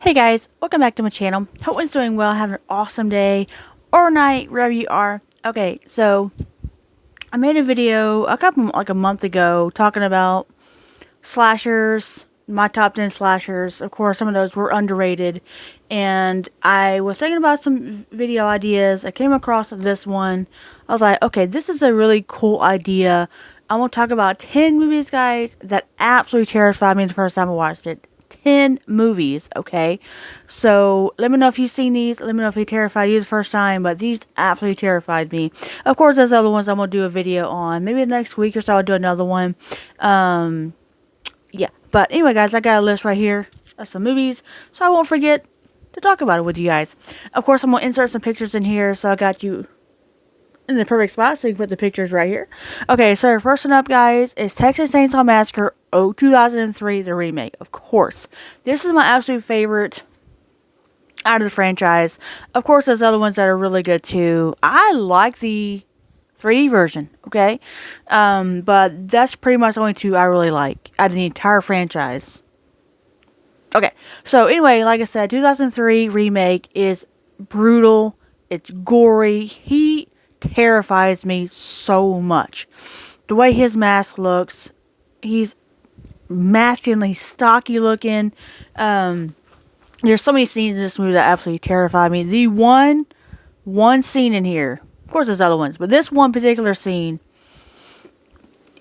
Hey guys, welcome back to my channel. Hope everyone's doing well, having an awesome day or night, wherever you are. Okay, so I made a video a month ago talking about slashers, my top 10 slashers. Of course, some of those were underrated, and I was thinking about some video ideas. I came across this one. I was like, okay, this is a really cool idea. I want to talk about 10 movies, guys, that absolutely terrified me the first time I watched it. 10 movies, okay? So, let me know if you've seen these. Let me know if they terrified you the first time, but these absolutely terrified me. Of course, there's other ones I'm going to do a video on. Maybe the next week or so I'll do another one. Yeah. But anyway, guys, I got a list right here of some movies, so I won't forget to talk about it with you guys. Of course, I'm going to insert some pictures in here, so I got you in the perfect spot, so you can put the pictures right here. Okay, so first one up, guys, is Texas Chainsaw Massacre 2003, the remake. Of course, this is my absolute favorite out of the franchise. Of course, there's other ones that are really good too. I like the 3D version, okay? But that's pretty much the only two I really like out of the entire franchise. Okay, so anyway, like I said, 2003 remake is brutal. It's gory. He terrifies me so much. The way his mask looks, he's masculinely stocky looking. There's so many scenes in this movie that absolutely terrify me. The one scene in here, of course there's other ones, but this one particular scene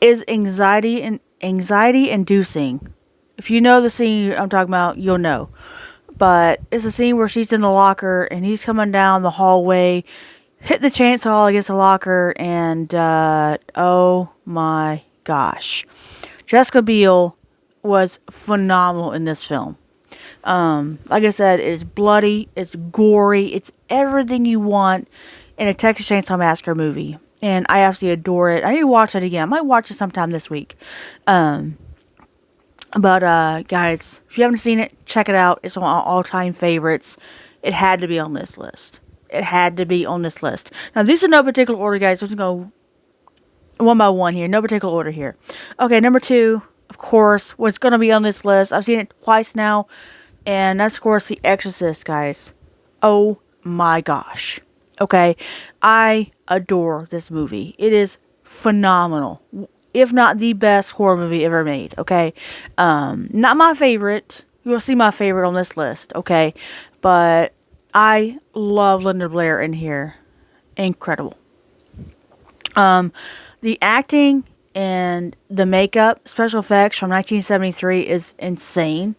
is anxiety inducing. If you know the scene I'm talking about, you'll know. But it's a scene where she's in the locker and he's coming down the hallway, hitting the chainsaw against the locker, and oh my gosh, Jessica Biel was phenomenal in this film. Like I said, it's bloody, it's gory, it's everything you want in a Texas Chainsaw Massacre movie, and I absolutely adore it. I need to watch it again. I might watch it sometime this week. But guys, if you haven't seen it, check it out. It's one of my all-time favorites. It had to be on this list. It had to be on this list. Now, these are no particular order, guys. Let's go one by one here. No particular order here. Okay, number 2, of course, was going to be on this list. I've seen it twice now. And that's, of course, The Exorcist, guys. Oh, my gosh. Okay, I adore this movie. It is phenomenal. If not the best horror movie ever made, okay? Not my favorite. You will see my favorite on this list, okay? But I love Linda Blair in here. Incredible. The acting and the makeup, special effects from 1973 is insanely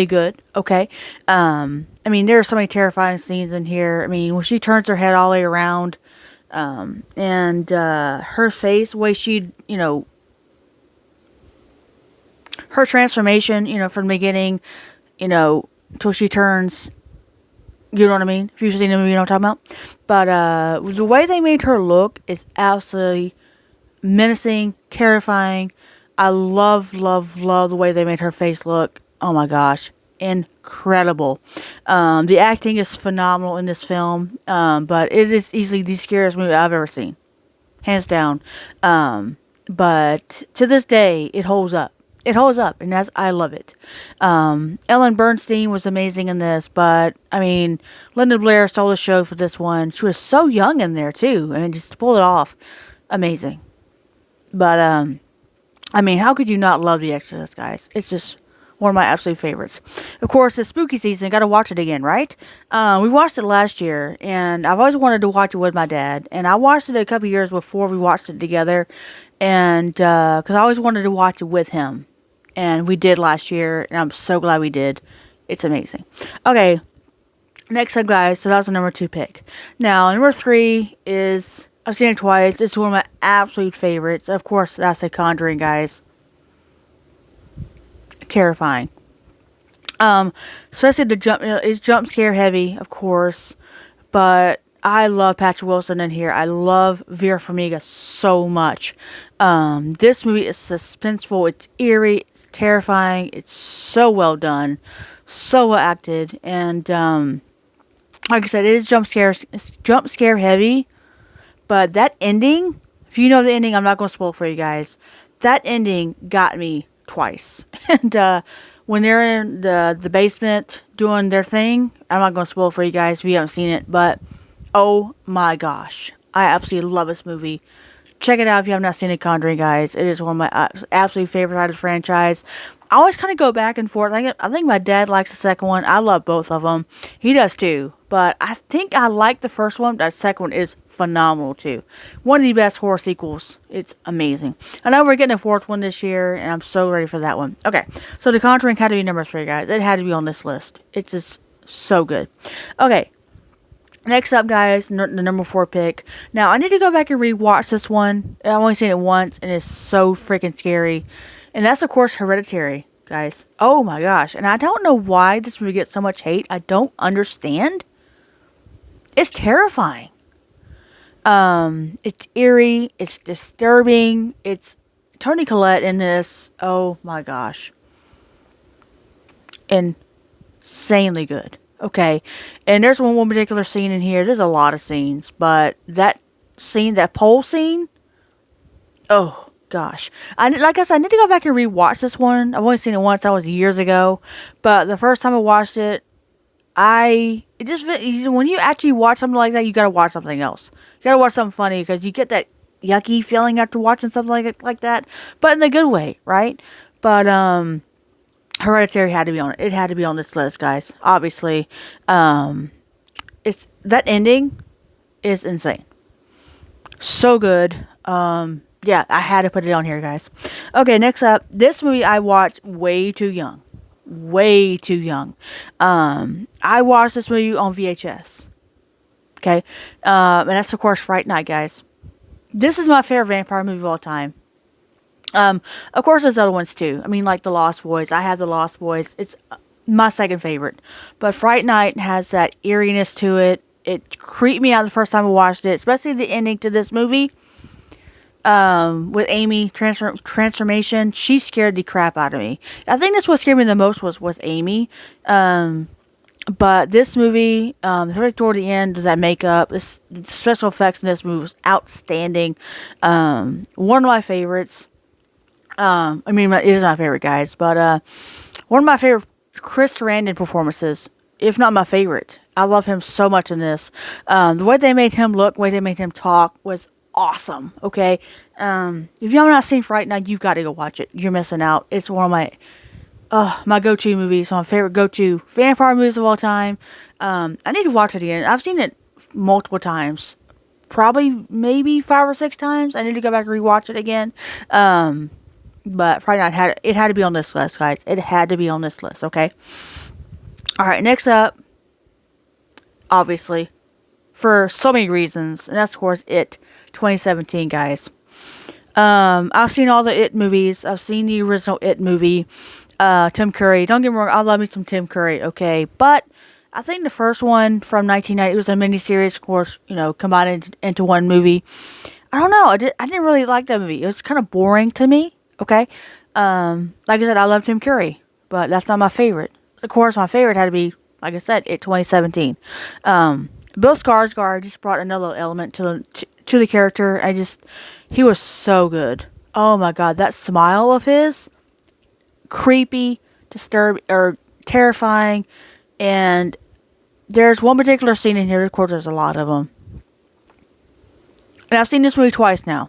good, okay? I mean, there are so many terrifying scenes in here. I mean, when she turns her head all the way around, and her face, the way she, her transformation, from the beginning, till she turns, you know what I mean? If you've seen the movie, you know what I'm talking about. But the way they made her look is absolutely menacing, terrifying. I love, love, love the way they made her face look. Oh my gosh. Incredible. The acting is phenomenal in this film. But it is easily the scariest movie I've ever seen. Hands down. But to this day, it holds up. It holds up, and I love it. Ellen Bernstein was amazing in this, but, I mean, Linda Blair stole the show for this one. She was so young in there, too. I mean, just to pull it off, amazing. But, I mean, how could you not love The Exorcist, guys? It's just one of my absolute favorites. Of course, it's spooky season. Got to watch it again, right? We watched it last year, and I've always wanted to watch it with my dad. And I watched it a couple years before we watched it together, and because I always wanted to watch it with him. And we did last year, and I'm so glad we did. It's amazing. Okay, next up, guys. So that was the number 2 pick. Now, number 3 is, I've seen it twice. It's one of my absolute favorites. Of course, that's The Conjuring, guys. Terrifying. Especially it's jump scare heavy, of course. But I love Patrick Wilson in here. I love Vera Farmiga so much. This movie is suspenseful. It's eerie. It's terrifying. It's so well done. So well acted. And, like I said, it is jump scare heavy. But that ending, if you know the ending, I'm not going to spoil it for you guys. That ending got me twice. And, when they're in the basement doing their thing. I'm not going to spoil it for you guys if you haven't seen it, but oh my gosh, I absolutely love this movie. Check it out if you have not seen it, Conjuring, guys. It is one of my absolute favorite out of the franchise. I always kind of go back and forth. I think my dad likes the second one. I love both of them. He does too. But I think I like the first one. That second one is phenomenal too. One of the best horror sequels. It's amazing. I know we're getting a fourth one this year, and I'm so ready for that one. Okay, so The Conjuring had to be number 3, guys. It had to be on this list. It's just so good. Okay. Next up, guys, the number 4 pick. Now, I need to go back and rewatch this one. I've only seen it once, and it's so freaking scary. And that's, of course, Hereditary, guys. Oh, my gosh. And I don't know why this movie gets so much hate. I don't understand. It's terrifying. It's eerie. It's disturbing. It's Toni Collette in this. Oh, my gosh. Insanely good. Okay, and there's one particular scene in here. There's a lot of scenes, but that scene, that pole scene, oh gosh. Like I said, I need to go back and rewatch this one. I've only seen it once. That was years ago, but the first time I watched it, when you actually watch something like that, you gotta watch something else. You gotta watch something funny because you get that yucky feeling after watching something like that, but in the good way, right? But Hereditary had to be on it. It had to be on this list, guys. Obviously, it's that ending is insane. So good. Yeah, I had to put it on here, guys. Okay, next up, this movie I watched way too young. Way too young. I watched this movie on VHS. Okay, and that's of course Fright Night, guys. This is my favorite vampire movie of all time. Of course there's other ones too. I mean, like The Lost Boys. I have The Lost Boys. It's my second favorite. But Fright Night has that eeriness to it. It creeped me out the first time I watched it, especially the ending to this movie. With Amy transformation, she scared the crap out of me. I think that's what scared me the most was Amy. But this movie, right toward the end, that makeup, the special effects in this movie was outstanding. One of my favorites. I mean, it is my favorite, guys, but one of my favorite Chris Sarandon performances, if not my favorite. I love him so much in this. The way they made him look, the way they made him talk was awesome. Okay, if you have not seen Fright Night, you've got to go watch it. You're missing out. It's one of my go-to movies, my favorite go-to vampire movies of all time. I need to watch it again. I've seen it multiple times, probably maybe 5 or 6 times. I need to go back and rewatch it again. But Friday Night had to be on this list, guys. It had to be on this list, okay? Alright, next up, obviously, for so many reasons, and that's, of course, It 2017, guys. I've seen all the It movies. I've seen the original It movie. Tim Curry. Don't get me wrong, I love me some Tim Curry, okay? But I think the first one from 1990, it was a miniseries, of course, combined into one movie. I don't know. I didn't really like that movie. It was kind of boring to me. Okay, like I said, I love Tim Curry, but that's not my favorite. Of course, my favorite had to be, like I said, It 2017. Bill Skarsgård just brought another element to the character. He was so good. Oh my God, that smile of his, creepy, disturbing, or terrifying. And there's one particular scene in here. Of course, there's a lot of them, and I've seen this movie twice now.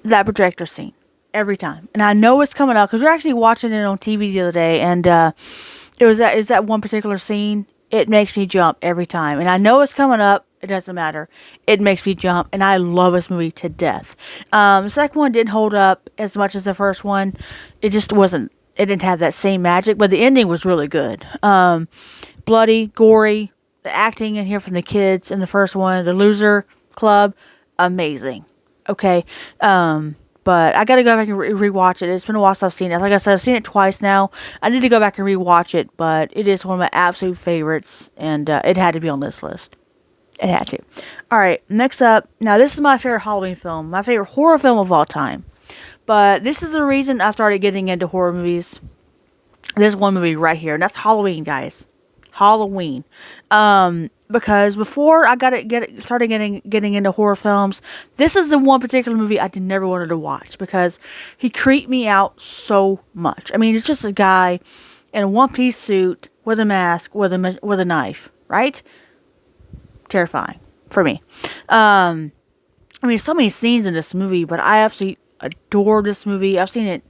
That projector scene every time, and I know it's coming up because we're actually watching it on TV the other day, and it was that one particular scene. It makes me jump every time, and I know it's coming up. It doesn't matter. It makes me jump, and I love this movie to death. The second one didn't hold up as much as the first one. It just wasn't. It didn't have that same magic, but the ending was really good. Bloody, gory. The acting in here from the kids in the first one, the Loser Club, amazing. Okay, but I gotta go back and rewatch it. It's been a while since I've seen it. Like I said, I've seen it twice now. I need to go back and rewatch it, but it is one of my absolute favorites, and it had to be on this list. It had to. Alright, next up. Now, this is my favorite Halloween film. My favorite horror film of all time. But this is the reason I started getting into horror movies. There's one movie right here, and that's Halloween, guys. Halloween. because before I started getting into horror films, this is the one particular movie I never wanted to watch because he creeped me out so much. I mean, it's just a guy in a one-piece suit with a mask with a knife, right? Terrifying for me. I mean, so many scenes in this movie, but I absolutely adore this movie. I've seen it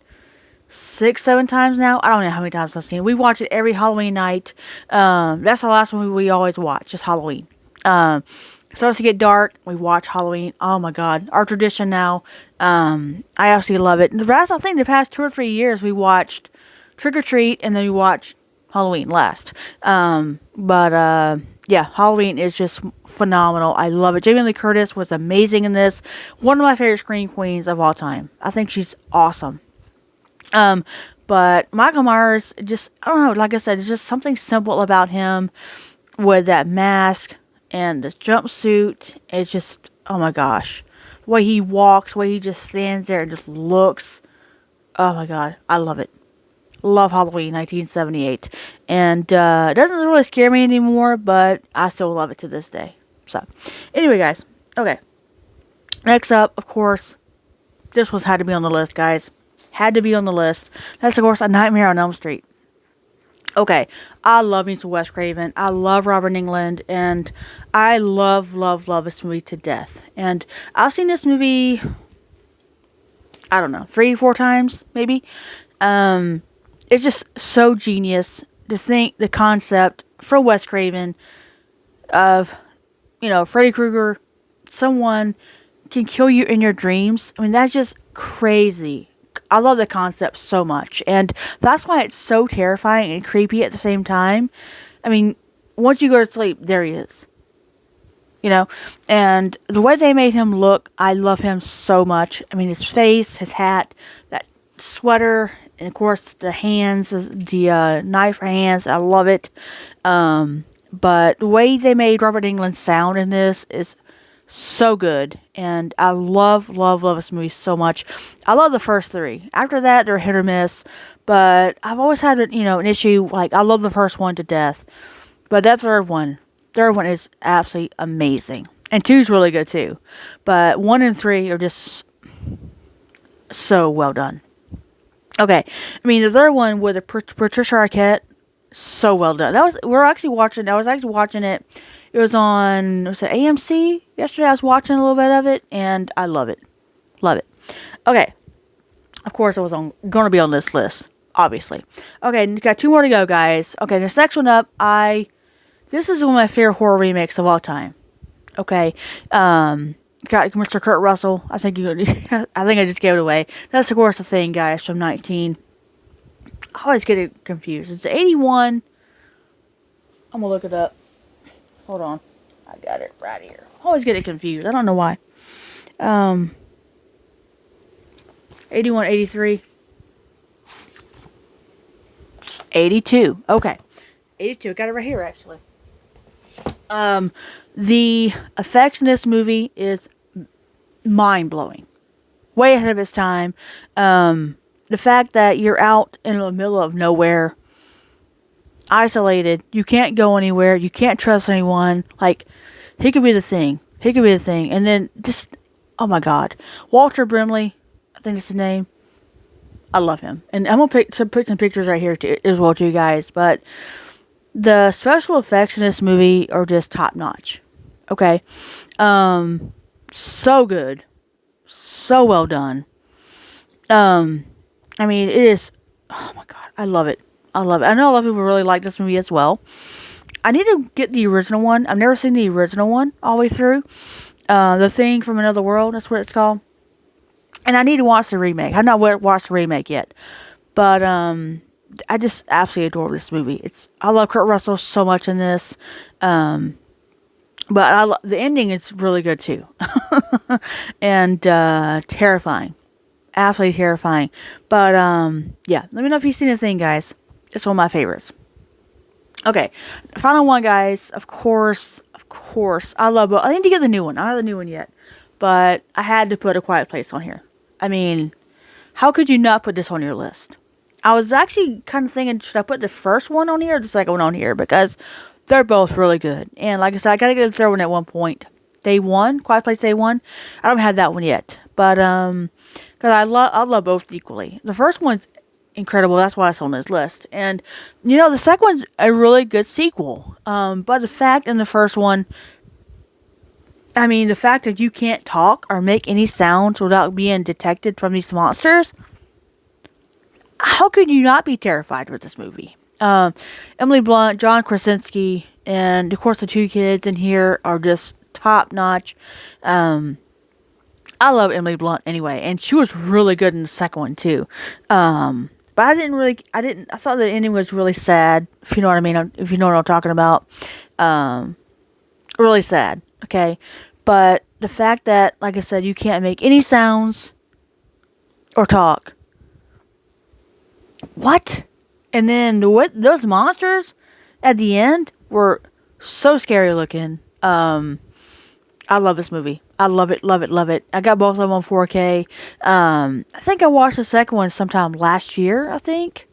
6, 7 times now. I don't know how many times I've seen it. We watch it every Halloween night. That's the last one we always watch, just Halloween. Starts to get dark, we watch Halloween. Oh my God, our tradition now. I absolutely love it. And I think the past 2 or 3 years we watched Trick or Treat and then we watched Halloween last. Yeah, Halloween is just phenomenal. I love it. Jamie Lee Curtis was amazing in this. One of my favorite scream queens of all time. I think she's awesome. But Michael Myers, just, I don't know, like I said, it's just something simple about him with that mask and this jumpsuit. It's just, oh my gosh. The way he walks, the way he just stands there and just looks. Oh my God, I love it. Love Halloween 1978. And it doesn't really scare me anymore, but I still love it to this day. So, anyway, guys. Okay. Next up, of course, this had to be on the list, guys. Had to be on the list. That's, of course, A Nightmare on Elm Street. Okay. I love me some Wes Craven. I love Robert Englund. And I love this movie to death. And I've seen this movie, I don't know, 3, 4 times, maybe. It's just so genius to think the concept from Wes Craven of, Freddy Krueger, someone can kill you in your dreams. I mean, that's just crazy. I love the concept so much. And that's why it's so terrifying and creepy at the same time. I mean, once you go to sleep, there he is. And the way they made him look, I love him so much. I mean, his face, his hat, that sweater, and of course the hands, the knife hands, I love it. But the way they made Robert Englund sound in this is so good. And I love this movie so much. I love the first 3. After that, they're hit or miss. But I've always had, an issue. Like, I love the first one to death. But that third one is absolutely amazing. And 2 is really good too. But 1 and 3 are just so well done. Okay. I mean, the third one with Patricia Arquette, so well done. I was actually watching it. It was on, was it AMC? Yesterday I was watching a little bit of it, and I love it. Love it. Okay. Of course, it was going to be on this list, obviously. Okay, got 2 more to go, guys. Okay, this next one up, this is one of my favorite horror remakes of all time. Okay. Got Mr. Kurt Russell. I think I just gave it away. That's, of course, The Thing, guys, from 19. I always get it confused. It's 81. I'm going to look it up. Hold on. I got it right here. I always get it confused. I don't know why. 81, 83. 82. Okay. 82. Got it right here, actually. The effects in this movie is mind-blowing. Way ahead of its time. The fact that you're out in the middle of nowhere, isolated, you can't go anywhere, you can't trust anyone. Like, he could be the thing. And then just, oh my God. Walter Brimley, I think that's his name. I love him. And I'm going to put some pictures right here as well to you guys. But the special effects in this movie are just top notch. Okay. So good. So well done. I mean, it is, oh my God, I love it. I know a lot of people really like this movie as well. I need to get the original one. I've never seen the original one all the way through. The Thing from Another World, that's what it's called. And I need to watch the remake. I've not watched the remake yet. But, I just absolutely adore this movie. I love Kurt Russell so much in this. But the ending is really good too. And, terrifying. Absolutely terrifying. But, yeah. Let me know if you've seen The Thing, guys. It's one of my favorites. Okay. Final one, guys. Of course. I love it. I need to get the new one. I don't have the new one yet. But I had to put A Quiet Place on here. I mean, how could you not put this on your list? I was actually kind of thinking, should I put the first one on here or the second one on here? Because they're both really good. And like I said, I gotta get the third one at one point. Day one, Quiet Place Day One. I don't have that one yet, but because I love both equally. The first one's incredible. That's why it's on this list. And the second one's a really good sequel. But the fact in the first one, I mean, the fact that you can't talk or make any sounds without being detected from these monsters. How could you not be terrified with this movie? Emily Blunt, John Krasinski, and of course the two kids in here are just top notch. I love Emily Blunt anyway, and she was really good in the second one too. But I thought the ending was really sad, if you know what I mean, if you know what I'm talking about. Really sad, okay? But the fact that, like I said, you can't make any sounds or talk. What? And then those monsters at the end were so scary looking. I love this movie. I love it, love it, love it. I got both of them on 4K. I think I watched the second one sometime last year, I think.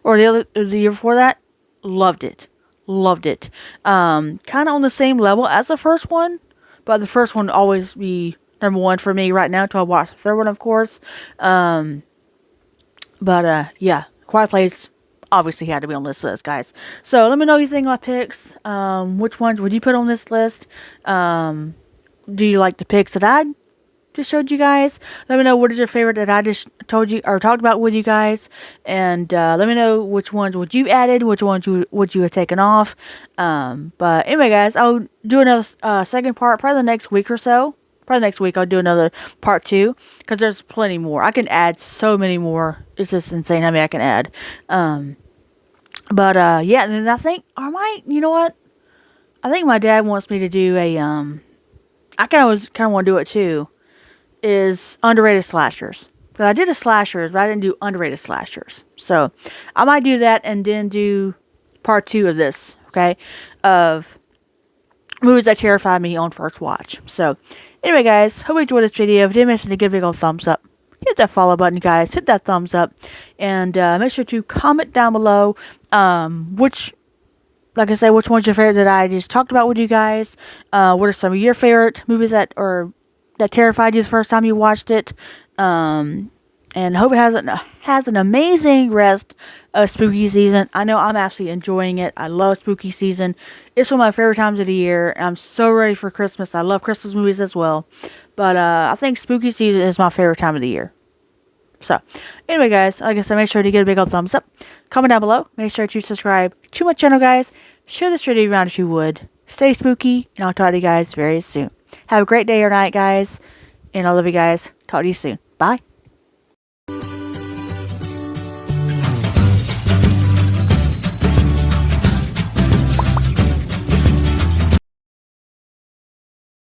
Or the year before that. Loved it. Loved it. Kind of on the same level as the first one. But the first one will always be number one for me right now until I watch the third one, of course. Yeah. Quiet Place obviously had to be on this list, guys. So let me know what you think about picks. Which ones would you put on this list? Do you like the picks that I just showed you guys? Let me know what is your favorite that I just told you or talked about with you guys. And let me know which ones would you added, which ones would you have taken off. But anyway, guys, I'll do another second part probably the next week or so. Probably next week I'll do another part 2 because there's plenty more. I can add so many more. It's just insane how many I can add. Yeah, and then I think you know what? I think my dad wants me to do a I kind of want to do it too. Is underrated slashers. But I did a slashers, but I didn't do underrated slashers. So I might do that and then do part 2 of this. Okay, of movies that terrified me on first watch. So anyway, guys, hope you enjoyed this video. If you didn't miss it, give it a big old thumbs up. Hit that follow button, guys. Hit that thumbs up. And make sure to comment down below which one's your favorite that I just talked about with you guys. What are some of your favorite movies that terrified you the first time you watched it? And hope it has an amazing rest of spooky season. I know I'm absolutely enjoying it. I love spooky season. It's one of my favorite times of the year. I'm so ready for Christmas. I love Christmas movies as well. But I think spooky season is my favorite time of the year. So, anyway, guys, like I said, make sure to give a big old thumbs up. Comment down below. Make sure to subscribe to my channel, guys. Share this video around if you would. Stay spooky, and I'll talk to you guys very soon. Have a great day or night, guys. And I love you guys. Talk to you soon. Bye.